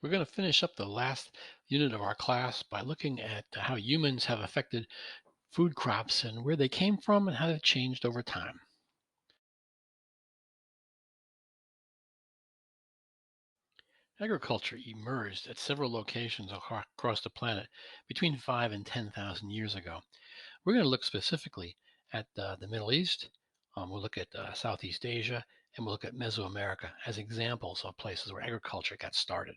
We're going to finish up the last unit of our class by looking at how humans have affected food crops and where they came from and how they've changed over time. Agriculture emerged at several locations across the planet between 5 and 10,000 years ago. We're going to look specifically at the Middle East, we'll look at Southeast Asia, and we'll look at Mesoamerica as examples of places where agriculture got started.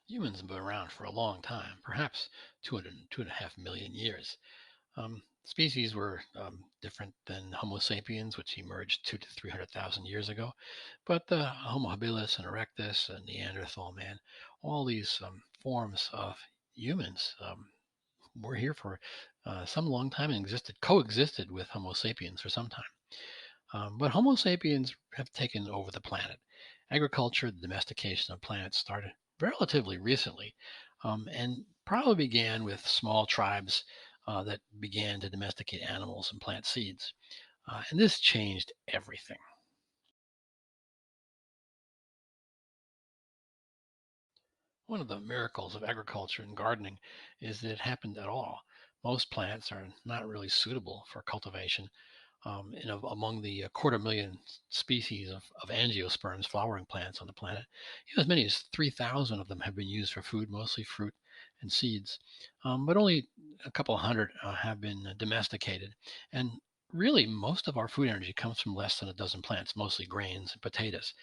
Humans have been around for a long time, perhaps 2.5 million years. Species were different than Homo sapiens, which emerged 2 to 300,000 years ago. But Homo habilis and erectus and Neanderthal man, all these forms of humans were here for some long time and coexisted with Homo sapiens for some time. But Homo sapiens have taken over the planet. Agriculture, the domestication of plants started relatively recently and probably began with small tribes that began to domesticate animals and plant seeds. And this changed everything. One of the miracles of agriculture and gardening is that it happened at all. Most plants are not really suitable for cultivation. Among the 250,000 species of angiosperms, flowering plants on the planet, as many as 3,000 of them have been used for food, mostly fruit and seeds. But only a couple hundred have been domesticated. And really, most of our food energy comes from less than a dozen plants, mostly grains and potatoes.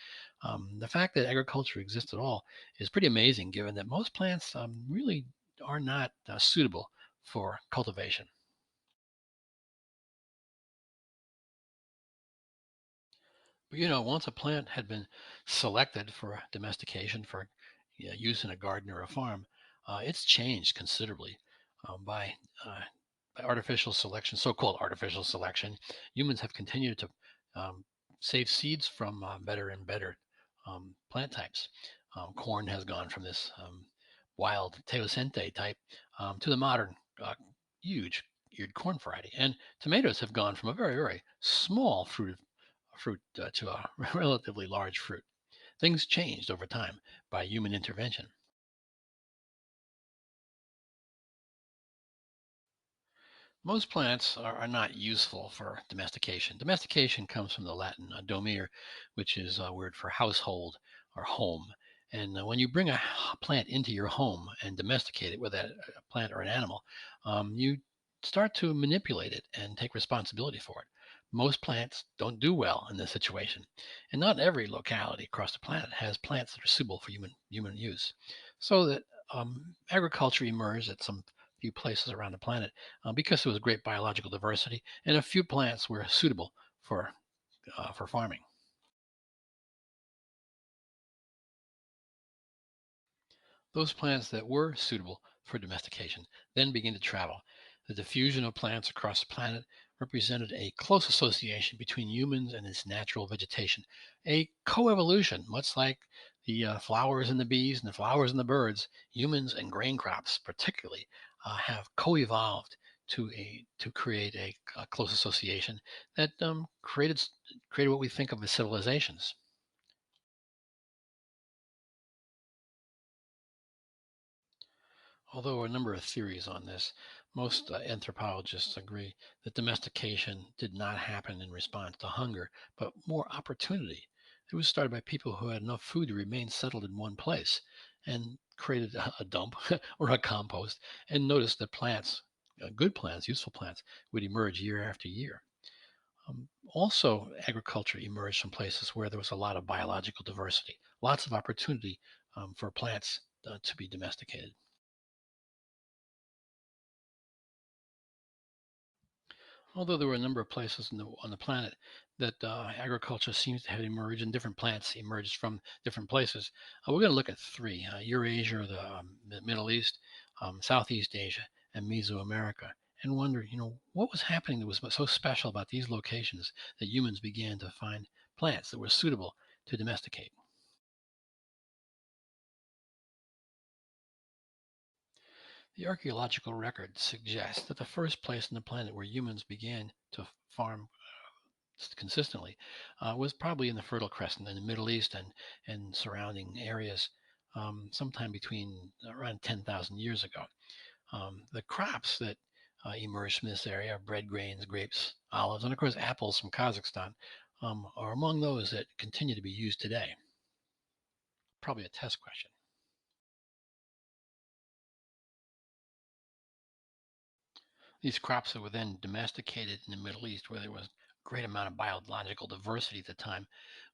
The fact that agriculture exists at all is pretty amazing, given that most plants really are not suitable for cultivation. But, once a plant had been selected for domestication for use in a garden or a farm, it's changed considerably by artificial selection, so-called artificial selection. Humans have continued to um, save seeds from better and better plant types. Corn has gone from this wild teosinte type to the modern huge eared corn variety, and tomatoes have gone from a very, very small fruit to a relatively large fruit. Things changed over time by human intervention. Most plants are not useful for domestication. Domestication comes from the Latin domere, which is a word for household or home. And when you bring a plant into your home and domesticate it, whether a plant or an animal, you start to manipulate it and take responsibility for it. Most plants don't do well in this situation, and not every locality across the planet has plants that are suitable for human use. So that agriculture emerged at some few places around the planet because there was great biological diversity and a few plants were suitable for farming. Those plants that were suitable for domestication then began to travel. The diffusion of plants across the planet represented a close association between humans and its natural vegetation, a coevolution, much like the flowers and the bees and the flowers and the birds. Humans and grain crops, particularly, have co-evolved to create a close association that created what we think of as civilizations. Although a number of theories on this, most anthropologists agree that domestication did not happen in response to hunger, but more opportunity. It was started by people who had enough food to remain settled in one place and created a dump or a compost and noticed that plants, good plants, useful plants, would emerge year after year. Also, agriculture emerged from places where there was a lot of biological diversity, lots of opportunity for plants to be domesticated. Although there were a number of places on the planet that agriculture seems to have emerged and different plants emerged from different places, we're going to look at three: Eurasia, the Middle East, Southeast Asia, and Mesoamerica, and wonder, what was happening that was so special about these locations that humans began to find plants that were suitable to domesticate. The archaeological record suggests that the first place on the planet where humans began to farm consistently was probably in the Fertile Crescent in the Middle East and surrounding areas sometime between around 10,000 years ago. The crops that emerged from this area are bread grains, grapes, olives, and of course apples from Kazakhstan are among those that continue to be used today. Probably a test question. These crops that were then domesticated in the Middle East, where there was a great amount of biological diversity at the time,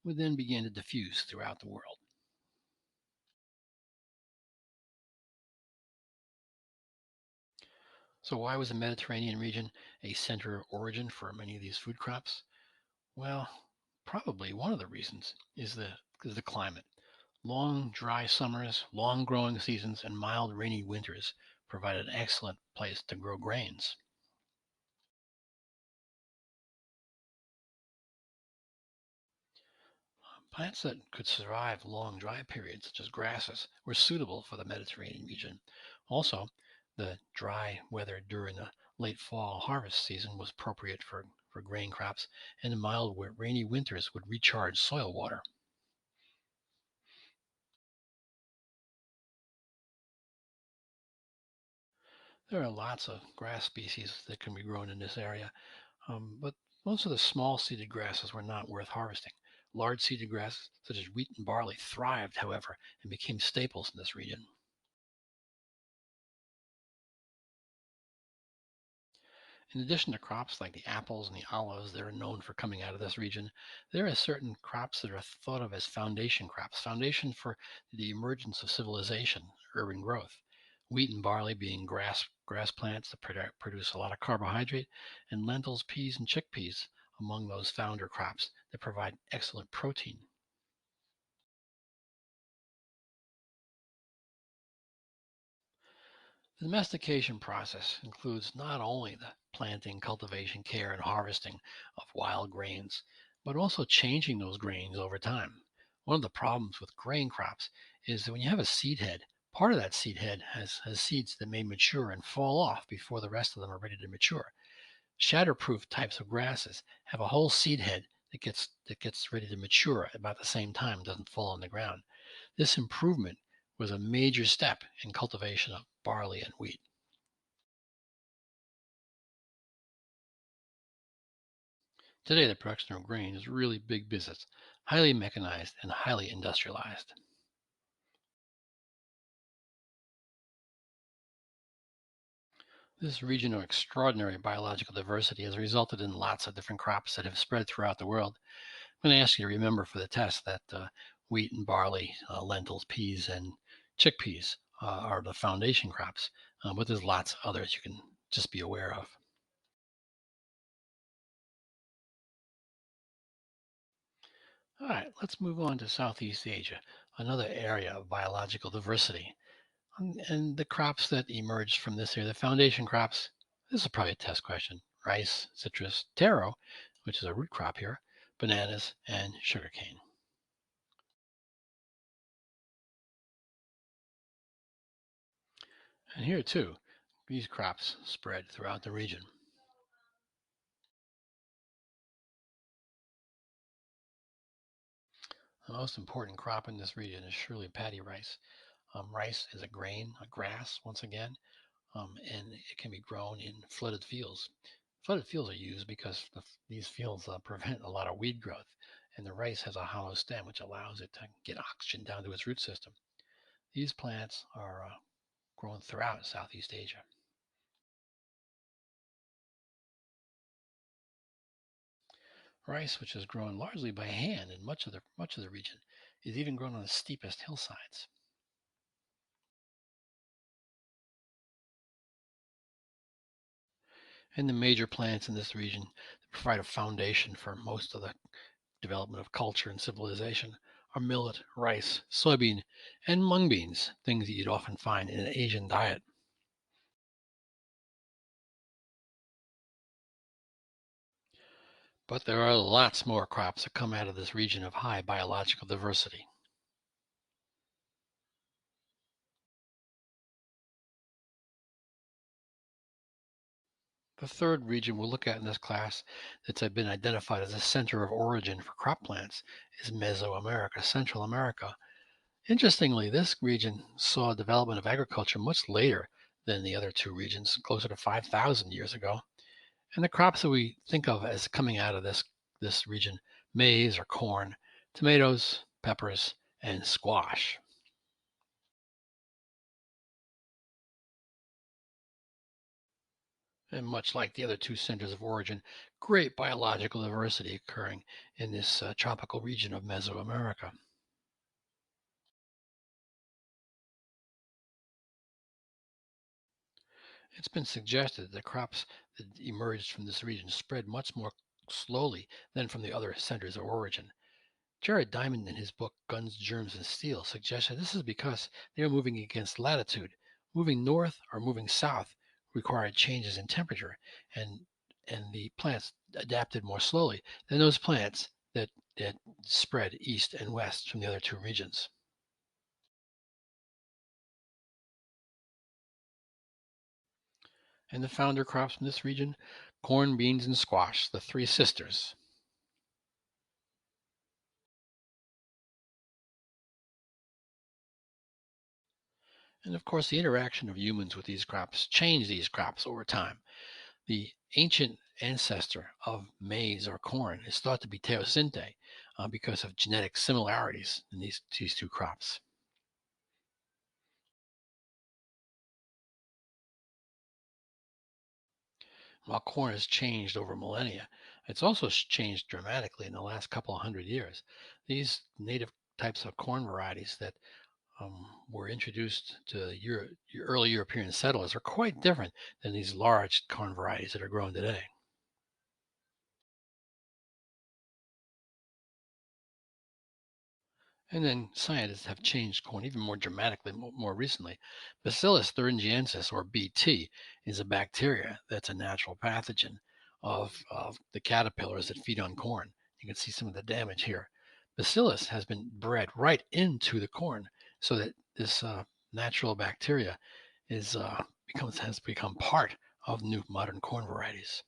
would then begin to diffuse throughout the world. So, why was the Mediterranean region a center of origin for many of these food crops? Well, probably one of the reasons is the climate. Long, dry summers, long growing seasons, and mild, rainy winters provide an excellent place to grow grains. Plants that could survive long, dry periods, such as grasses, were suitable for the Mediterranean region. Also, the dry weather during the late fall harvest season was appropriate for grain crops, and the mild, rainy winters would recharge soil water. There are lots of grass species that can be grown in this area, but most of the small seeded grasses were not worth harvesting. Large seeded grasses, such as wheat and barley, thrived, however, and became staples in this region. In addition to crops like the apples and the olives that are known for coming out of this region, there are certain crops that are thought of as foundation crops, foundation for the emergence of civilization, urban growth. Wheat and barley being grass plants that produce a lot of carbohydrate, and lentils, peas, and chickpeas among those founder crops that provide excellent protein. The domestication process includes not only the planting, cultivation, care, and harvesting of wild grains, but also changing those grains over time. One of the problems with grain crops is that when you have a seed head, part of that seed head has seeds that may mature and fall off before the rest of them are ready to mature. Shatterproof types of grasses have a whole seed head that gets ready to mature at about the same time, doesn't fall on the ground. This improvement was a major step in cultivation of barley and wheat. Today, the production of grain is really big business, highly mechanized and highly industrialized. This region of extraordinary biological diversity has resulted in lots of different crops that have spread throughout the world. I'm going to ask you to remember for the test that wheat and barley, lentils, peas, and chickpeas are the foundation crops, but there's lots of others you can just be aware of. All right, let's move on to Southeast Asia, another area of biological diversity. And the crops that emerged from this area, the foundation crops, this is probably a test question: rice, citrus, taro, which is a root crop here, bananas, and sugarcane. And here too, these crops spread throughout the region. The most important crop in this region is surely paddy rice. Rice is a grain, a grass, once again, and it can be grown in flooded fields. Flooded fields are used because these fields prevent a lot of weed growth, and the rice has a hollow stem which allows it to get oxygen down to its root system. These plants are grown throughout Southeast Asia. Rice, which is grown largely by hand in much of the region, is even grown on the steepest hillsides. And the major plants in this region that provide a foundation for most of the development of culture and civilization are millet, rice, soybean, and mung beans, things that you'd often find in an Asian diet. But there are lots more crops that come out of this region of high biological diversity. The third region we'll look at in this class that's been identified as a center of origin for crop plants is Mesoamerica, Central America. Interestingly, this region saw development of agriculture much later than the other two regions, closer to 5,000 years ago. And the crops that we think of as coming out of this region, maize or corn, tomatoes, peppers, and squash. And much like the other two centers of origin, great biological diversity occurring in this tropical region of Mesoamerica. It's been suggested that crops that emerged from this region spread much more slowly than from the other centers of origin. Jared Diamond, in his book Guns, Germs, and Steel, suggested this is because they were moving against latitude. Moving north or moving south required changes in temperature, and the plants adapted more slowly than those plants that spread east and west from the other two regions. And the founder crops from this region, corn, beans, and squash, the three sisters. And of course, the interaction of humans with these crops changed these crops over time. The ancient ancestor of maize or corn is thought to be teosinte because of genetic similarities in these two crops. While corn has changed over millennia, it's also changed dramatically in the last couple of hundred years. These native types of corn varieties that were introduced to early European settlers are quite different than these large corn varieties that are grown today. And then scientists have changed corn even more dramatically more recently. Bacillus thuringiensis, or BT, is a bacteria that's a natural pathogen of the caterpillars that feed on corn. You can see some of the damage here. Bacillus has been bred right into the corn so that this natural bacteria has become part of new modern corn varieties.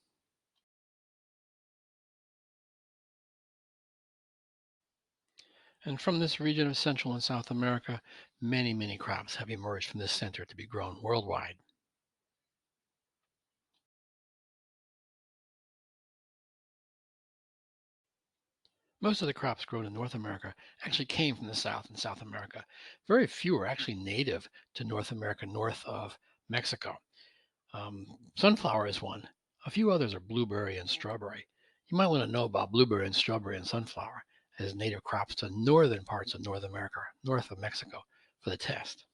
And from this region of Central and South America, many crops have emerged from this center to be grown worldwide. Most of the crops grown in North America actually came from the South and South America. Very few are actually native to North America north of Mexico. Sunflower is one. A few others are blueberry and strawberry. You might want to know about blueberry and strawberry and sunflower as native crops to northern parts of North America, north of Mexico, for the test.